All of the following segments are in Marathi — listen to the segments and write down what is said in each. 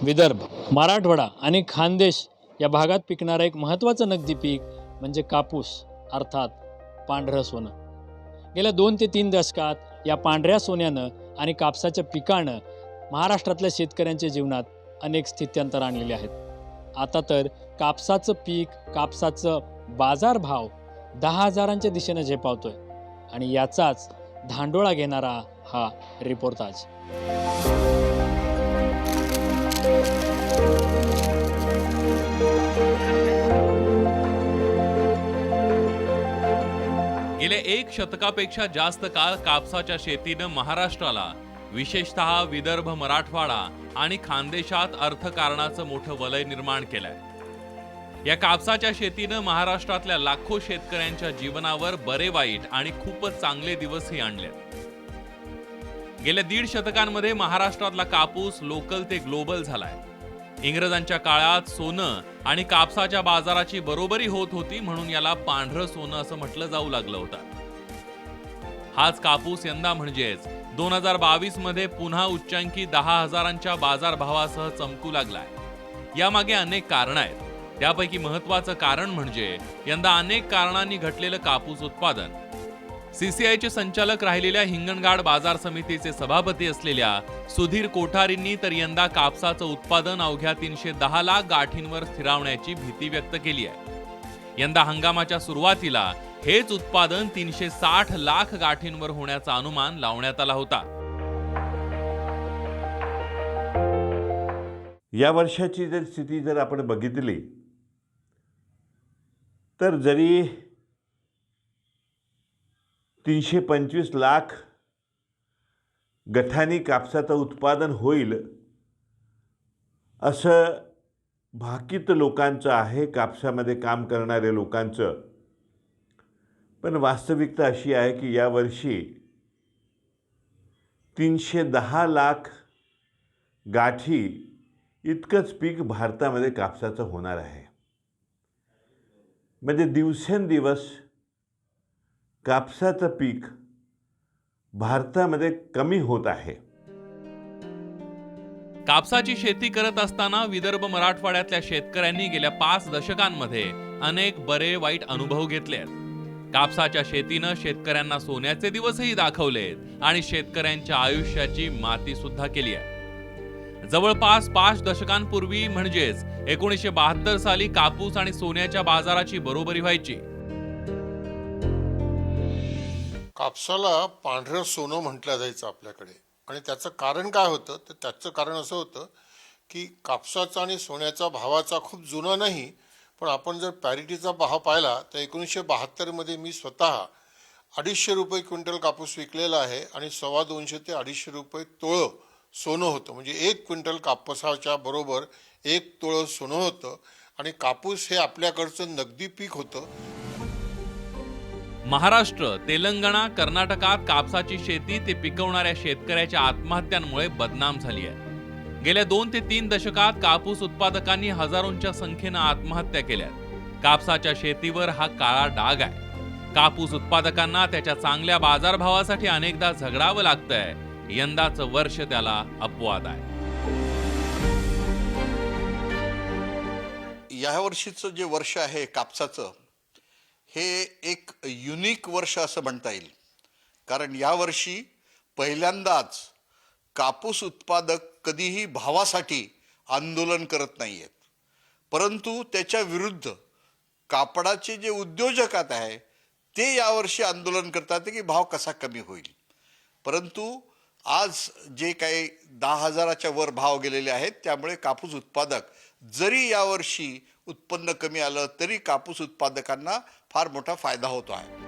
विदर्भ, मराठवाडा आणि खानदेश या भागात पिकणारं एक महत्त्वाचं नगदी पीक म्हणजे कापूस अर्थात पांढरं सोनं. गेल्या 2 ते 3 दशकात या पांढऱ्या सोन्यानं आणि कापसाच्या पिकानं महाराष्ट्रातल्या शेतकऱ्यांच्या जीवनात अनेक स्थित्यंतर आणलेले आहेत. आता तर कापसाचं पीक, कापसाचं बाजारभाव 10,000च्या दिशेनं झेपावतोय आणि याचाच धांडोळा घेणारा हा रिपोर्टाज. गेल्या 1 शतकापेक्षा जास्त काळ कापसाच्या शेतीनं महाराष्ट्राला, विशेषतः विदर्भ, मराठवाडा आणि खानदेशात अर्थकारणाचं मोठं वलय निर्माण केलंय. या कापसाच्या शेतीनं महाराष्ट्रातल्या लाखो शेतकऱ्यांच्या जीवनावर बरे वाईट आणि खूपच चांगले दिवसही आणले. गेल्या 1.5 शतकांमध्ये महाराष्ट्रातला कापूस लोकल ते ग्लोबल झालाय. इंग्रजांच्या काळात सोनं आणि कापसाच्या बाजाराची बरोबरी होत होती, म्हणून याला पांढरं सोनं असं म्हटलं जाऊ लागलं होतं. हाच कापूस यंदा म्हणजेच 2022 मध्ये पुन्हा उच्चांकी 10,000च्या बाजारभावासह चमकू लागलाय. यामागे अनेक कारणं आहेत. त्यापैकी महत्त्वाचं कारण म्हणजे यंदा अनेक कारणांनी घटलेलं कापूस उत्पादन. CCIचे संचालक राहिलेल्या हिंगणघाट बाजार समितीचे सभापती असलेल्या सुधीर कोठारींनी तर यंदा कापसाचं उत्पादन अवघ्या 310 लाख गाठींवर स्थिरावण्याची भीती व्यक्त केली आहे. यंदा हंगामाच्या सुरुवातीला हेच उत्पादन 360 लाख गाठींवर होण्याचा अनुमान लावण्यात आला होता. या वर्षाची जर स्थिती जर आपण बघितली तर जरी 325 लाख गठानी कापसाचं उत्पादन होईल असं भाकीत लोकांचं आहे, कापसामध्ये काम करणारे लोकांचं. पण वास्तविकता अशी आहे की यावर्षी 310 लाख गाठी इतकंच पीक भारतामध्ये कापसाचं होणार आहे. म्हणजे दिवसेंदिवस कापसाचं पीक भारतामध्ये कमी होत आहे. कापसाची शेती करत असताना विदर्भ, मराठवाड्यातल्या शेतकऱ्यांनी गेल्या 5 दशकांमध्ये अनेक बरे वाईट अनुभव घेतलेत. कापसाच्या शेतीनं शेतकऱ्यांना सोन्याचे दिवसही दाखवलेत आणि शेतकऱ्यांच्या आयुष्याची माती सुद्धा केली आहे. जवळपास 5 दशकांपूर्वी म्हणजेच 1972 साली कापूस आणि सोन्याच्या बाजाराची बरोबरी व्हायची. कापसाला पांढरं सोनं म्हटलं जायचं आपल्याकडे. आणि त्याचं कारण काय होतं तर त्याचं कारण असं होतं की कापसाचा आणि सोन्याचा भावाचा खूप जुना नाही, पण आपण जर पॅरिटीचा भाव पाहिला तर 1972 मध्ये मी स्वतः 250 रुपये क्विंटल कापूस विकलेला आहे आणि 250 ते 250 रुपये तोळं सोनं होतं. म्हणजे 1 क्विंटल कापसाच्या बरोबर 1 तोळं सोनं होतं. आणि कापूस हे आपल्याकडचं नगदी पीक होतं. महाराष्ट्र, तेलंगणा, कर्नाटकात कापसाची शेती ते पिकवणाऱ्या शेतकऱ्याच्या आत्महत्यांमुळे बदनाम झाली आहे. गेल्या 2 ते 3 दशकात कापूस उत्पादकांनी हजारोंच्या संख्येनं आत्महत्या केल्यात. कापसाच्या शेतीवर हा काळा डाग आहे. कापूस उत्पादकांना त्याच्या चांगल्या बाजारभावासाठी अनेकदा झगडावं लागतंय. यंदाचं वर्ष त्याला अपवाद आहे. या वर्षीचं जे वर्ष आहे कापसाचं, हे एक युनिक वर्ष असं म्हणता येईल. कारण यावर्षी पहिल्यांदाच कापूस उत्पादक कधीही भावासाठी आंदोलन करत नाही आहेत, परंतु त्याच्या विरुद्ध कापडाचे जे उद्योजक आहे ते यावर्षी आंदोलन करतात की भाव कसा कमी होईल. परंतु आज जे काही 10,000च्या वर भाव गेलेले आहेत, त्यामुळे कापूस उत्पादक जरी यावर्षी उत्पन्न कमी आलं तरी कापूस उत्पादकांना फार मोठा फायदा होतो आहे.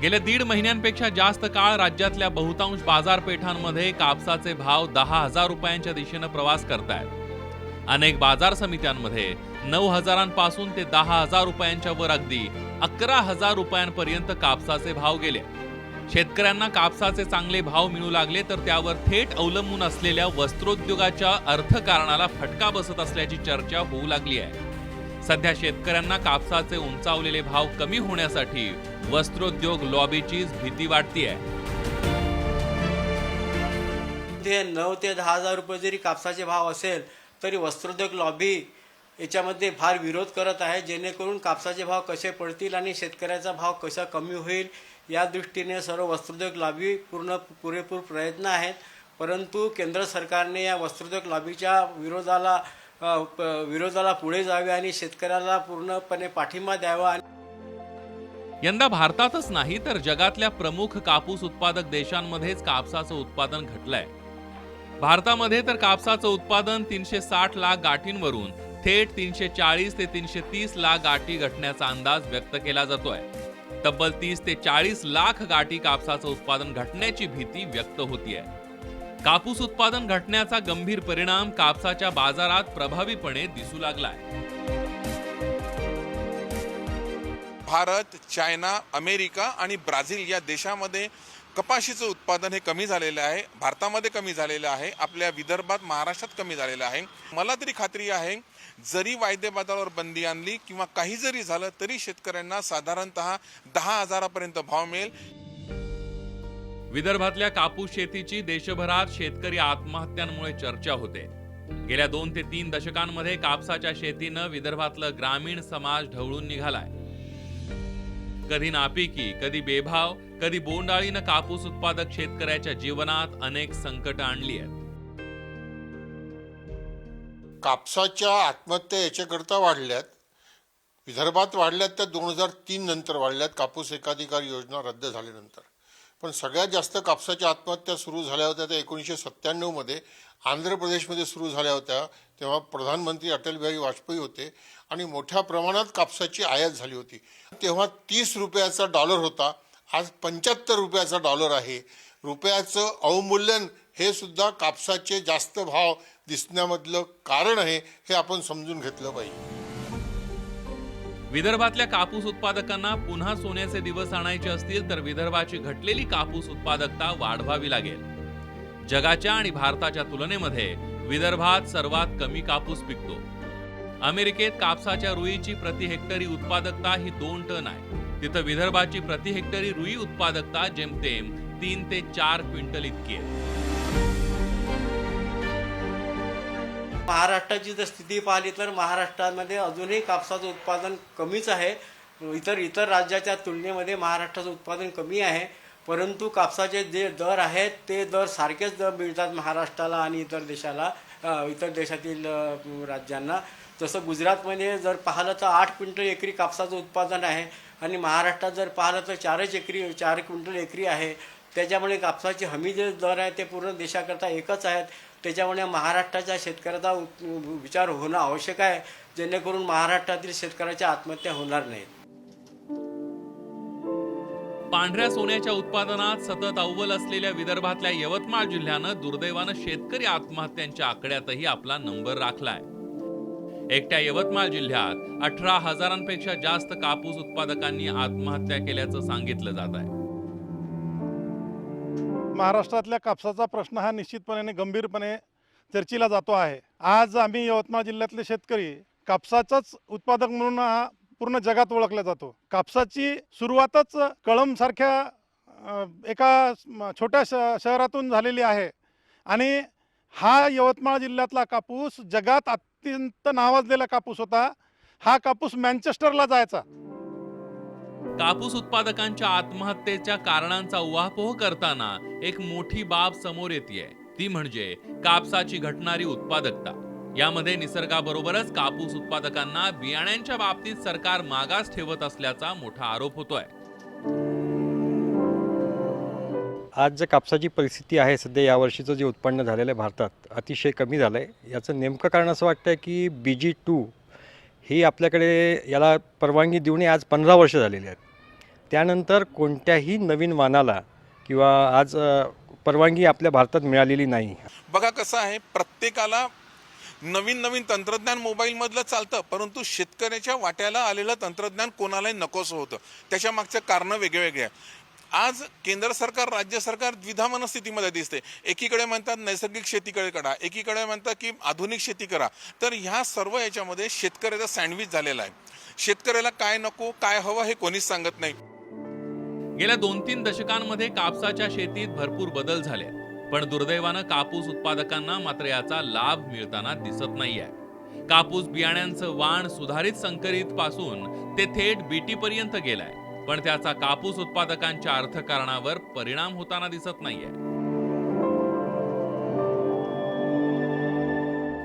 गेल्या 1.5 महिन्यांपेक्षा जास्त काळ राज्यातल्या बहुतांश बाजारपेठांमध्ये कापसाचे भाव 10,000 रुपयांच्या दिशेनं प्रवास करतायत. अनेक बाजार समित्यांमध्ये 9,000पासून ते 10,000 रुपयांच्या वर अगदी 11,000 रुपयांपर्यंत कापसाचे भाव गेले. शेतकऱ्यांना कापसाचे चांगले भाव मिळू लागले तर त्यावर थेट अवलंबून असलेल्या वस्त्रोद्योगाच्या अर्थकारणाला फटका बसत असल्याची चर्चा होऊ लागली आहे. सध्या शेतकऱ्यांना कापसाचे उंचावलेले भाव कमी होण्यासाठी वस्त्रोद्योग लॉबीचीच भीती वाटतेय. हे 9 ते 10 हजार रुपये जरी कापसाचे भाव असेल तरी वस्त्रोद्योग लॉबी याच्यामध्ये फार विरोध करत आहे, जेणेकरून कापसाचे भाव कसे पडतील आणि शेतकऱ्याचा भाव कसा कमी होईल या दृष्टीने सर्व वस्त्रोद्योग लॉबी पुरेपूर प्रयत्न आहेत. परंतु केंद्र सरकारने या वस्त्रोद्योग लॉबीच्या विरोधाला पुढे जावे आणि शेतकऱ्याला पूर्णपणे पाठिंबा द्यावा. यंदा भारतातच नाही तर जगातल्या प्रमुख कापूस उत्पादक देशांमध्येच कापसाचं उत्पादन घटलंय. भारतामध्ये तर कापसाचं उत्पादन 360 लाख गाठींवरून थेट 340 ते 330 लाख गाठी घटण्याचा अंदाज व्यक्त केला जातोय. तब्बल 30 ते 40 लाख गाठी कापसाचं उत्पादन घटण्याची भीती व्यक्त होतीये. कापूस उत्पादन घटण्याचा गंभीर परिणाम कापसाच्या बाजारात प्रभावीपणे दिसू लागलाय. भारत, चायना, अमेरिका आणि ब्राझील या देशामध्ये कपाशीचं उत्पादन हे कमी झालेलं आहे. भारतामध्ये कमी झालेलं आहे, आपल्या विदर्भात, महाराष्ट्रात कमी झालेलं आहे. मला तरी खात्री आहे जरी वायदे बाजारावर बंदी आणली किंवा काही जरी झालं तरी शेतकऱ्यांना साधारणतः 10,000पर्यंत भाव मिळेल. विदर्भातल्या कापूस शेतीची देशभरात शेतकरी आत्महत्यांमुळे चर्चा होते. गेल्या 2 ते 3 दशकांमध्ये कापसाच्या शेतीनं विदर्भातलं ग्रामीण समाज ढवळून निघालाय. कधी नापिकी, कधी बेभाव, कधी बोंडाळीनं कापूस उत्पादक शेतकऱ्याच्या जीवनात अनेक संकट आणली आहेत. कापसाच्या आत्महत्या याच्याकरता वाढल्यात, विदर्भात वाढल्यात त्या 2003 नंतर वाढल्यात, कापूस एकाधिकार योजना रद्द झाल्यानंतर. पण सगळ्यात जास्त कापसाच्या आत्महत्या सुरू झाल्या होत्या त्या 1997मध्ये आंध्र प्रदेशमध्ये सुरू झाल्या होत्या. तेव्हा प्रधानमंत्री अटल बिहारी वाजपेयी होते आणि मोठ्या प्रमाणात कापसाची आयात झाली होती. तेव्हा 30 रुपयाचा डॉलर होता, आज 75 रुपयाचा डॉलर आहे. रुपयाचं अवमूल्यन हे सुद्धा कापसाचे जास्त भाव दिसण्यामधलं कारण आहे, हे आपण समजून घेतलं पाहिजे. विदर्भातल्या कापूस उत्पादकांना पुन्हा सोन्याचे दिवस आणायचे असतील तर विदर्भाची घटलेली कापूस उत्पादकता वाढवावी लागेल. जगाच्या आणि भारताच्या तुलनेमध्ये विदर्भात सर्वात कमी कापूस पिकतो. अमेरिकेत कापसाच्या रुईची प्रति हेक्टरी उत्पादकता ही 2 टन आहे. तिथं विदर्भाची प्रति हेक्टरी रुई उत्पादकता जेमतेम 3 ते 4 क्विंटल इतकी आहे. महाराष्ट्राची जर स्थिती पाहिली तर महाराष्ट्रामध्ये अजूनही कापसाचं उत्पादन कमीच आहे. इतर राज्याच्या तुलनेमध्ये महाराष्ट्राचं उत्पादन कमी आहे. परंतु कापसाचे जे दर आहेत ते दर सारखेच दर मिळतात महाराष्ट्राला आणि इतर देशातील राज्यांना. जसं गुजरातमध्ये जर पाहिलं तर 8 क्विंटल एकरी कापसाचं उत्पादन आहे आणि महाराष्ट्रात जर पाहिलं तर 4 क्विंटल एकरी आहे. त्याच्यामुळे कापसाची हमी जे दर आहे ते पूर्ण देशाकरता एकच आहेत. त्याच्यामुळे महाराष्ट्राच्या शेतकऱ्याचा विचार होणं आवश्यक आहे, जेणेकरून महाराष्ट्रातील शेतकऱ्याच्या आत्महत्या होणार नाहीत. पांढऱ्या सोन्याच्या उत्पादनात सतत अव्वल असलेल्या विदर्भातल्या यवतमाळ जिल्ह्यानं दुर्दैवानं शेतकरी आत्महत्यांच्या आकड्यातही आपला नंबर राखलाय. एकट्या यवतमाळ जिल्ह्यात 18,000पेक्षा जास्त कापूस उत्पादकांनी आत्महत्या केल्याचं सांगितलं जात आहे. महाराष्ट्रातल्या कापसाचा प्रश्न हा निश्चितपणे गंभीरपणे चर्चेला जातो आहे. आज आम्ही यवतमाळ जिल्ह्यातले शेतकरी कापसाचाच उत्पादक म्हणून हा पूर्ण जगात ओळखला जातो. कापसाची सुरुवातच कळंबसारख्या एका छोट्या शहरातून झालेली आहे आणि हा यवतमाळ जिल्ह्यातला कापूस जगात अत्यंत नावाजलेला कापूस होता. हा कापूस मँचेस्टरला जायचा. कापूस उत्पादकांच्या आत्महत्येच्या कारणांचा उहापोह करताना एक मोठी बाब समोर येते, ती म्हणजे कापसाची घटणारी उत्पादकता. यामध्ये निसर्गाबरोबरच कापूस उत्पादकांना बियाण्यांच्या बाबतीत सरकार मागास ठेवत असल्याचा मोठा आरोप होतोय. आज जे कापसाची परिस्थिती आहे सध्या, यावर्षीचं जे उत्पन्न झालेलं आहे भारतात अतिशय कमी झालं आहे. याचं नेमकं कारण असं वाटतं की BG2 ही आपल्याकडे याला परवानगी देऊन आज 15 वर्ष झालेली आहेत. त्यानंतर कोणत्याही नवीन वाणाला किंवा आज परवानगी आपल्या भारतात मिळालेली नाही. बघा कसं आहे, प्रत्येकाला नवीन तंत्रज्ञान मोबाईलमधलं चालतं, परंतु शेतकऱ्याच्या वाट्याला आलेलं तंत्रज्ञान कोणालाही नकोसं होतं. त्याच्या मागचं कारणं वेगवेगळे आहे. आज केंद्र सरकार, राज्य सरकार द्विधा मनस्थितीमध्ये दिसते. एकीकडे म्हणतात नैसर्गिक शेतीकडे करा, एकीकडे म्हणतात की आधुनिक शेती करा. तर ह्या सर्व याच्यामध्ये शेतकऱ्याचा सँडविच झालेला आहे. शेतकऱ्याला काय नको काय हवं हे कोणीच सांगत नाही. गेल्या 2-3 दशकांमध्ये कापसाच्या शेतीत भरपूर बदल झाले, पण दुर्दैवानं कापूस उत्पादकांना मात्र याचा लाभ मिळताना दिसत नाहीये. कापूस बियाण्यांचं वाण सुधारित संकरित पासून ते थेट बीटी पर्यंत गेलाय, पण त्याचा कापूस उत्पादकांच्या अर्थकारणावर परिणाम होताना दिसत नाहीये.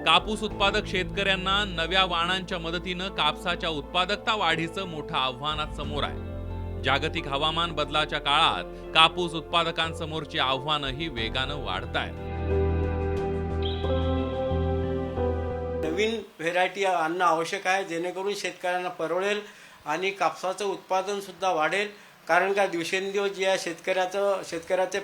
कापूस उत्पादक शेतकऱ्यांना नव्या वाणांच्या मदतीनं कापसाच्या उत्पादकता वाढीचं मोठं आव्हान समोर आहे. जागतिक हवामान बदलाच्या काळात कापूस उत्पादकांसमोरची आव्हानंही वेगानं वाढतायत. नवीन व्हेरायटी आणणं आवश्यक आहे, जेणेकरून शेतकऱ्यांना परवडेल आणि कापसाचं उत्पादन सुद्धा वाढेल. कारण का दिवसेंदिवस जे आहे शेतकऱ्याचे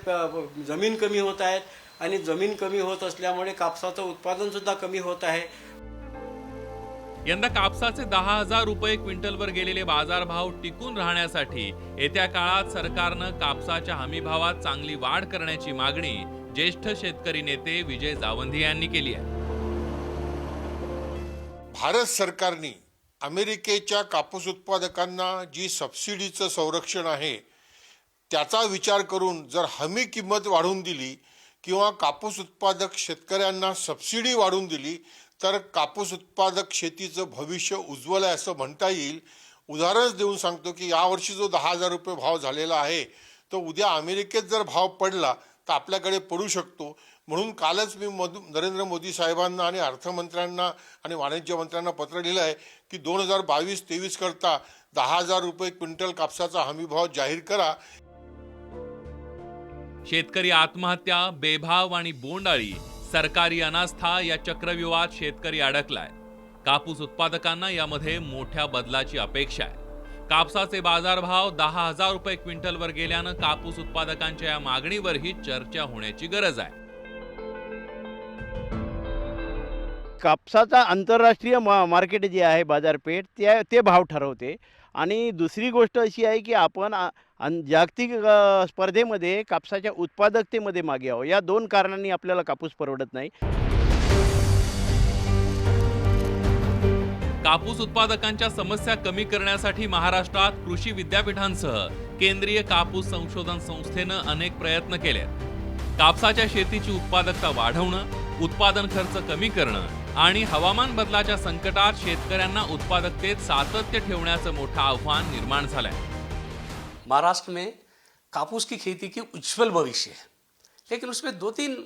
जमीन कमी होत आहेत आणि जमीन कमी होत असल्यामुळे कापसाचं उत्पादन सुद्धा कमी होत आहे. यंदा कापसाचे 10,000 रुपये क्विंटलवर गेलेले बाजारभाव टिकून राहण्यासाठी येत्या काळात सरकारनं कापसाच्या हमीभावात चांगली वाढ करण्याची मागणी ज्येष्ठ शेतकरी नेते विजय जावंधी यांनी केली आहे. भारत सरकारने अमेरिकेच्या कापूस उत्पादकांना जी सबसिडीचं संरक्षण आहे त्याचा विचार करून जर हमी किंमत वाढवून दिली किंवा कापूस उत्पादक शेतकऱ्यांना सबसिडी वाढवून दिली तर कापूस उत्पादक शेतीचं भविष्य उज्ज्वल आहे असं म्हणता येईल. उदाहरणच देऊन सांगतो की यावर्षी जो 10,000 रुपये भाव झालेला आहे तो उद्या अमेरिकेत जर भाव पडला तर आपल्याकडे पडू शकतो. म्हणून कालच मी नरेंद्र मोदी साहेबांना आणि अर्थमंत्र्यांना आणि वाणिज्य मंत्र्यांना पत्र लिहिलं आहे की 2022-23 करता 10,000 रुपये क्विंटल कापसाचा हमीभाव जाहीर करा. शेतकरी आत्महत्या, बेभाव आणि बोंडाळी, सरकारी अनास्था या चक्रव्यूहात शेतकरी अडकलाय. कापूस उत्पादकांना यामध्ये मोठ्या बदलाची अपेक्षा आहे. कापसाचे बाजारभाव 10,000 रुपये क्विंटलवर गेल्यानं कापूस उत्पादकांच्या या मागणीवरही चर्चा होण्याची गरज आहे. कापसाचा आंतरराष्ट्रीय मार्केट जे आहे बाजारपेठ ते भाव ठरवते. आणि दुसरी गोष्ट अशी आहे की आपण जागतिक स्पर्धेमध्ये कापसाच्या उत्पादकतेमध्ये मागे आहोत. या दोन कारणांनी आपल्याला कापूस परवडत नाही. कापूस उत्पादकांच्या समस्या कमी करण्यासाठी महाराष्ट्रात कृषी विद्यापीठांसह केंद्रीय कापूस संशोधन संस्थेनं अनेक प्रयत्न केले. कापसाच्या शेतीची उत्पादकता वाढवणं, उत्पादन खर्च कमी करणं आणि हवामान बदलाच्या संकटात शेतकऱ्यांना उत्पादकतेत सातत्य ठेवण्याचं मोठं आव्हान निर्माण झालंय. महाराष्ट्र में कापूस की खेती की उज्जवल भविष्य है, लेकिन उसमें 2-3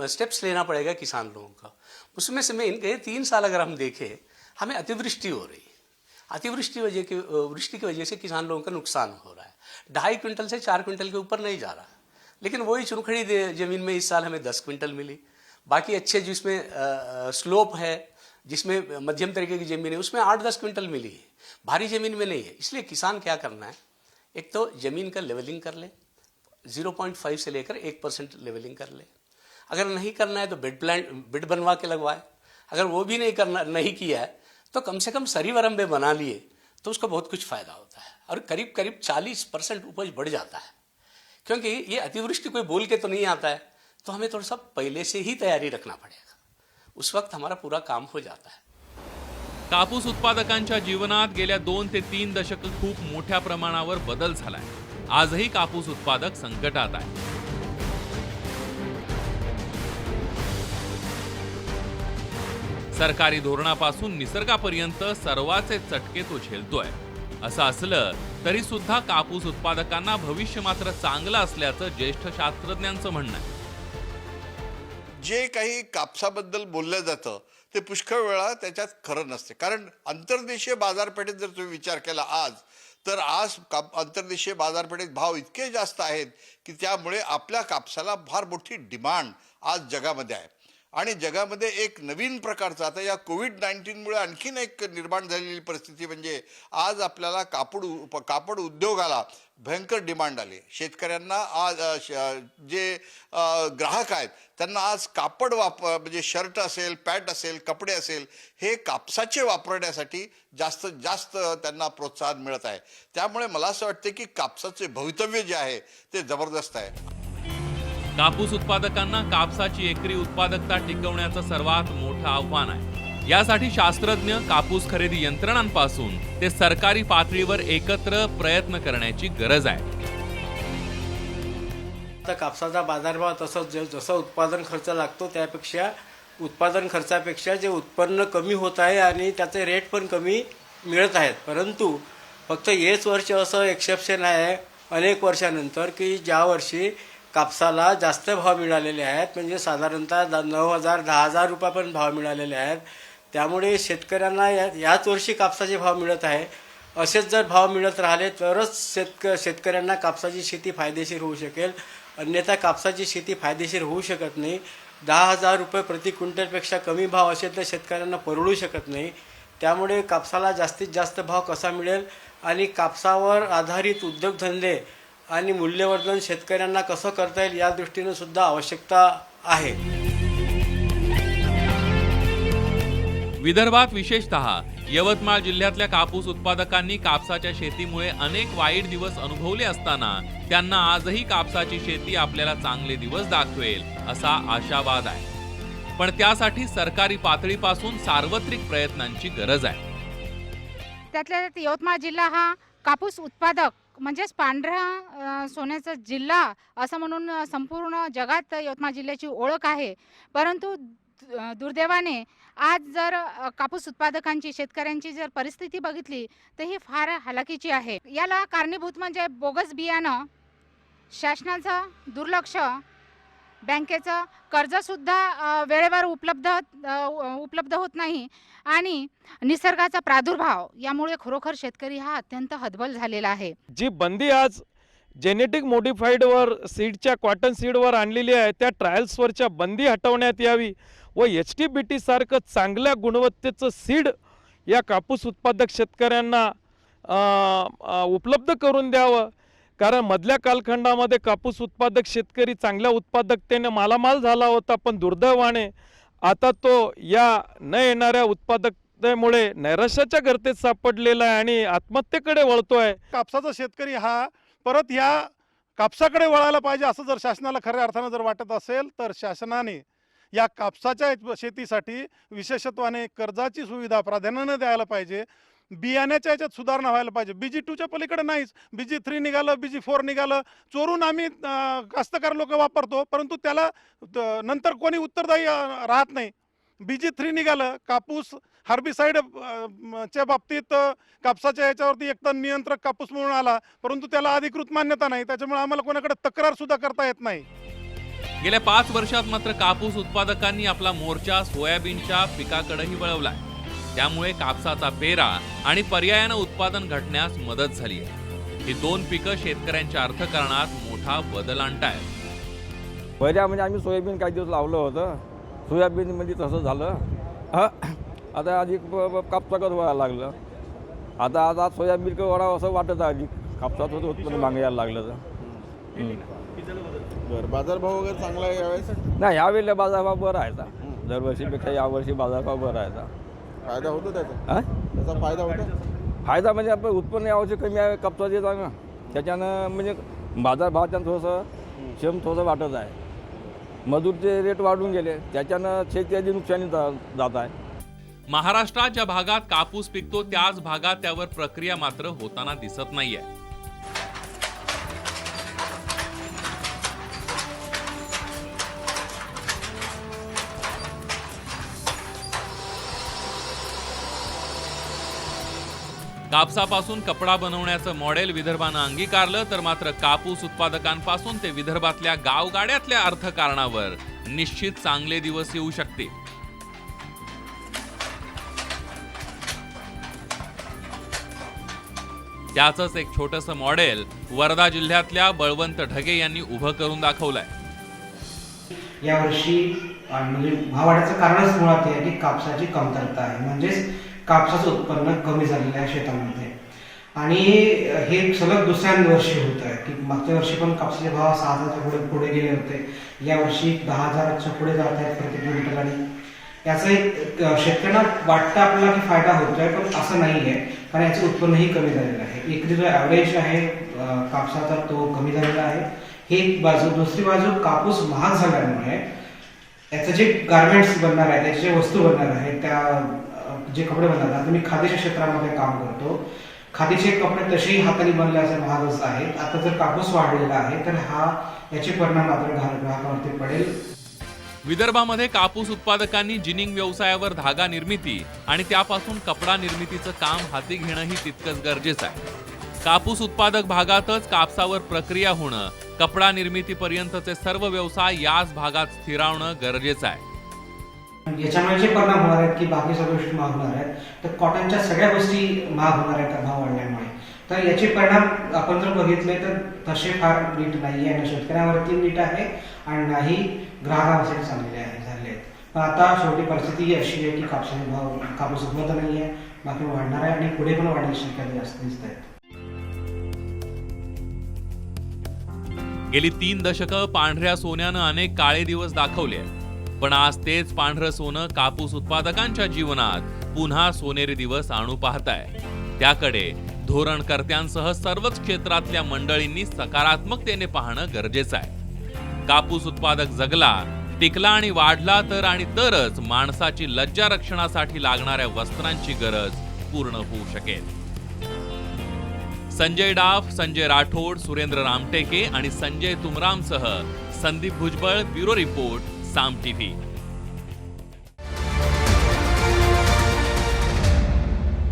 स्टेप्स लेना पड़ेगा किसान लोगों का. उसमें से इनके 3 साल अगर हम देखें, हमें अतिवृष्टि हो रही है. वृष्टि की वजह से किसान लोगों का नुकसान हो रहा है. 2.5 क्विंटल से 4 क्विंटल के ऊपर नहीं जा रहा, लेकिन वही चुनखड़ी जमीन में इस साल हमें 10 क्विंटल मिली. बाकी अच्छे जिसमें स्लोप है, जिसमें मध्यम तरीके की जमीन है, उसमें 8-10 क्विंटल मिली है. भारी जमीन में नहीं है. इसलिए किसान क्या करना है, एक तो जमीन का लेवलिंग कर ले, 0.5 से लेकर 1% लेवलिंग कर ले. अगर नहीं करना है तो बिड बनवा के लगवाए. अगर वो भी नहीं किया है तो कम से कम सरी वरंबे बना लिए तो उसका बहुत कुछ फायदा होता है और करीब 40% उपज बढ़ जाता है. क्योंकि ये अतिवृष्टि कोई बोल के तो नहीं आता है, तो हमें थोड़ा सा पहले से ही तैयारी रखना पड़ेगा. उस वक्त हमारा पूरा काम हो जाता है. कापूस उत्पादकांच्या जीवनात गेल्या 2 ते 3 दशक खूप मोठ्या प्रमाणावर बदल झालाय. आजही कापूस उत्पादक संकटात आहे. सरकारी धोरणापासून निसर्गापर्यंत सर्वाचे चटके तो झेलतोय. असं असलं तरी सुद्धा कापूस उत्पादकांना भविष्य मात्र चांगलं असल्याचं ज्येष्ठ शास्त्रज्ञांचं म्हणणं आहे. जे काही कापसाबद्दल बोललं जातं ते पुष्कळ वेळा त्याच्यात खरं नसते. कारण आंतरदेशीय बाजारपेठेत जर तुम्ही विचार केला तर आज आंतरदेशीय बाजारपेठेत भाव इतके जास्त आहेत की त्यामुळे आपल्या कापसाला फार मोठी डिमांड आज जगामध्ये आहे. आणि जगामध्ये एक नवीन प्रकारचा, आता या कोविड-19मुळे आणखीन एक निर्माण झालेली परिस्थिती म्हणजे आज आपल्याला कापड उद्योगाला भयंकर डिमांड आली. शेतकऱ्यांना आज जे ग्राहक आहेत त्यांना आज कापड म्हणजे शर्ट असेल, पॅन्ट असेल, कपडे असेल, हे कापसाचे वापरण्यासाठी जास्तीत जास्त त्यांना प्रोत्साहन मिळत आहे. त्यामुळे मला असं वाटतं की कापसाचे भवितव्य जे आहे ते जबरदस्त आहे. कापूस उत्पादकांना कापसाची एकरी उत्पादकता टिकवण्याचं सर्वात मोठं आव्हान आहे. यासाठी शास्त्रज्ञ, कापूस खरेदी यंत्रणांपासून ते सरकारी पातळीवर एकत्र प्रयत्न करण्याची गरज आहे. तर कापसाचा बाजारभाव तसंच जसं उत्पादन खर्च लागतो त्यापेक्षा उत्पादन खर्चापेक्षा जे उत्पन्न कमी होत आहे आणि त्याचे रेट पण कमी मिळत आहेत. परंतु फक्त हेच वर्ष असं एक्सेप्शन आहे अनेक वर्षानंतर की ज्या वर्षी कापसाला जास्त भाव मिळालेले आहेत, म्हणजे साधारणतः 9,000 10,000 रुपयापर्यंत भाव मिळालेले आहेत. त्यामुळे शेतकऱ्यांना याच वर्षी कापसाचे भाव मिळत आहे. असेच जर भाव मिळत राहिले तरच शेतकऱ्यांना कापसाची शेती फायदेशीर होऊ शकेल, अन्यथा कापसाची शेती फायदेशीर होऊ शकत नाही. 10,000 रुपये प्रति क्विंटलपेक्षा कमी भाव असेल तर शेतकऱ्यांना परवडू शकत नाही. त्यामुळे कापसाला जास्तीत जास्त भाव कसा मिळेल आणि कापसावर आधारित उद्योगधंदे आणि मूल्यवर्धन शेतकऱ्यांना कसं करता येईल या दृष्टीने सुद्धा आवश्यकता आहे. विदर्भात विशेषतः यवतमाळ जिल्ह्यातल्या कापूस उत्पादकांनी कापसाच्या शेतीमुळे अनेक वाईट दिवस अनुभवले असताना त्यांना आजही कापसाची शेती आपल्याला चांगले दिवस दाखवेल असा आशावाद आहे. पण त्यासाठी सरकारी पातळीपासून सार्वत्रिक प्रयत्नांची गरज आहे. त्यातल्या त्यात यवतमाळ जिल्हा हा कापूस उत्पादक म्हणजेच पांढऱ्या सोन्याचा जिल्हा असं म्हणून संपूर्ण जगात यवतमाळ जिल्ह्याची ओळख आहे. परंतु दुर्दैवाने आज जर कापूस उत्पादकांची शेतकऱ्यांची जर परिस्थिती बघितली तर ही फार हालाकीची आहे. याला कारणीभूत म्हणजे बोगस बियाणं, शासनाचं दुर्लक्ष, बँकेचं कर्जसुद्धा वेळेवर उपलब्ध होत नाही आणि निसर्गाचा प्रादुर्भाव यामुळे खरोखर शेतकरी हा अत्यंत हतबल झालेला आहे. जी बंदी आज जेनेटिक मॉडिफाईडवर सीडच्या कॉटन सीडवर आणलेली आहे त्या ट्रायल्सवरच्या बंदी हटवण्यात यावी व HTBT सारखं चांगल्या गुणवत्तेचं सीड या कापूस उत्पादक शेतकऱ्यांना उपलब्ध करून द्यावं. कारण मधल्या कालखंडामध्ये कापूस उत्पादक शेतकरी चांगल्या उत्पादकतेने मालामाल झाला होता, पण दुर्दैवाने आता तो या न येणाऱ्या उत्पादकतेमुळे नैराश्याच्या गर्तेत सापडलेला आहे आणि आत्महत्येकडे वळतोय. कापसाचा शेतकरी हा परत या कापसाकडे वळायला पाहिजे असं जर शासनाला खऱ्या अर्थानं जर वाटत असेल तर शासनाने या कापसाच्या शेतीसाठी विशेषत्वाने कर्जाची सुविधा प्राधान्याने द्यायला पाहिजे. बियाण्याच्या याच्यात सुधारणा व्हायला पाहिजे. BG2च्या पलीकडे नाहीच. BG3 निघालं, BG4 निघालं, चोरून आम्ही कास्तकार लोक वापरतो, परंतु त्याला नंतर कोणी उत्तरदायी राहत नाही. BG3 निघालं, कापूस हार्बिसाईड च्या बाबतीत कापसाच्या याच्यावरती एकतर नियंत्रक कापूस म्हणून आला, परंतु त्याला अधिकृत मान्यता नाही. त्याच्यामुळे आम्हाला कोणाकडे तक्रार सुद्धा करता येत नाही. गेल्या 5 वर्षात मात्र कापूस उत्पादकांनी आपला मोर्चा सोयाबीनच्या पिकाकडेही वळवलाय. त्यामुळे कापसाचा पेरा आणि पर्यायानं उत्पादन घटण्यास मदत झाली आहे. ही दोन पिकं शेतकऱ्यांच्या अर्थकारणात मोठा बदल आणतायत. पहिल्या म्हणजे आम्ही सोयाबीन काही दिवस लावलं होतं, सोयाबीनमध्ये तसं झालं. आता अधिक कापसाकच व्हायला लागलं. आता सोयाबीन वळावं असं वाटत आहे. कापसाचं उत्पन्न मागायला लागलं तर बाजारभाव वगैरे चांगला आहे यावेळेस? नाही, यावेळेला बाजारभाव बरा आहे. दरवर्षीपेक्षा यावर्षी बाजारभाव बरा आहे. फायदा होतो त्याचा फायदा होतो. फायदा म्हणजे आपलं उत्पन्न यावर्षी कमी आहे कापसाचे चांगलं, त्याच्यानं म्हणजे बाजारभावाच्या थोडंसं थोडंसं वाटत आहे. मजूरचे रेट वाढून गेले, त्याच्यानं शेतीची नुकसानी जात आहे. महाराष्ट्रात ज्या भागात कापूस पिकतो त्याच भागात त्यावर प्रक्रिया मात्र होताना दिसत नाहीये. कापसापासून कपडा बनवण्याचं मॉडेल विदर्भानं अंगीकारलं तर मात्र कापूस उत्पादकांपासून ते विदर्भातल्या गावगाड्यातल्या अर्थकारणावर निश्चित चांगले दिवस येऊ शकतील. त्याचंच एक छोटंसं मॉडेल वर्धा जिल्ह्यातल्या बळवंत ढगे यांनी उभं करून दाखवलंय. यावर्षी म्हणजे भावाड्याचं कारणच मुळात आहे की कापसाची कमतरता आहे, म्हणजेच कापसाचं उत्पन्न कमी झालेलं आहे शेतामध्ये. आणि हे सलग दुसऱ्या वर्षी होत आहे की मागच्या वर्षी पण कापसाचे भाव 6,000च्या पुढे गेले होते, यावर्षी 10,000च्या पुढे जात आहेत प्रति क्विंटल. आणि याचा एक शेतकऱ्यांना वाटतं आपल्याला की फायदा होतोय, पण असं नाही आहे, कारण याचं उत्पन्नही कमी झालेलं आहे. एकरी जो ॲव्हरेज आहे कापसाचा तो कमी झालेला आहे. ही एक बाजू. दुसरी बाजू, कापूस महाग झाल्यामुळे याचं जे गार्मेंट्स बनणार आहे, त्याच्या जे वस्तू बनणार आहे, त्या जे कपडे बनतात. आता मी खादीच्या क्षेत्रामध्ये काम करतो, खादीचे कपडे तसेही हाताने बनले असे महागच आहेत. आता जर कापूस वाढलेला आहे तर याचे परिणाम मात्र ग्राहकावरती पडेल. विदर्भामध्ये कापूस उत्पादकांनी जिनिंग व्यवसायावर धागा निर्मिती आणि त्यापासून कपडा निर्मितीचं काम हाती घेणंही तितकंच गरजेचं आहे. कापूस उत्पादक भागातच कापसावर प्रक्रिया होणं, कपडा निर्मितीपर्यंतचे सर्व व्यवसाय याच भागात स्थिरावणं गरजेचं आहे. याच्यामुळे जे परिणाम होणार आहेत की बाकी सगळ्या गोष्टी महाग होणार आहेत, तर कॉटनच्या सगळ्या गोष्टी महाग होणार आहेत भाव वाढल्यामुळे. तर याचे परिणाम आपण जर बघितले तर तसे फार नीट नाही आहे, ना शेतकऱ्यावरती नीट आहे आणि नाही ग्राहकांसाठी झाले आहेत. पण आता शेवटी परिस्थिती अशी आहे की कापूस उपलब्ध नाही आहे, बाकी वाढणार आहे आणि पुढे पण वाढण्याची शक्यता जास्त दिसत आहेत. गेली 3 दशकं पांढऱ्या सोन्यानं अनेक काळे दिवस दाखवले, पण आज तेच पांढरं सोनं कापूस उत्पादकांच्या जीवनात पुन्हा सोनेरी दिवस आणू पाहताय. त्याकडे धोरणकर्त्यांसह सर्वच क्षेत्रातल्या मंडळींनी सकारात्मकतेने पाहणं गरजेचं आहे. कापूस उत्पादक जगला, टिकला आणि वाढला तरच माणसाची लज्जा रक्षणासाठी लागणाऱ्या वस्त्रांची गरज पूर्ण होऊ शकेल. संजय डाफ, संजय राठोड, सुरेंद्र रामटेके आणि संजय तुमरामसह संदीप भुजबळ, ब्युरो रिपोर्ट, साम टीव्ही.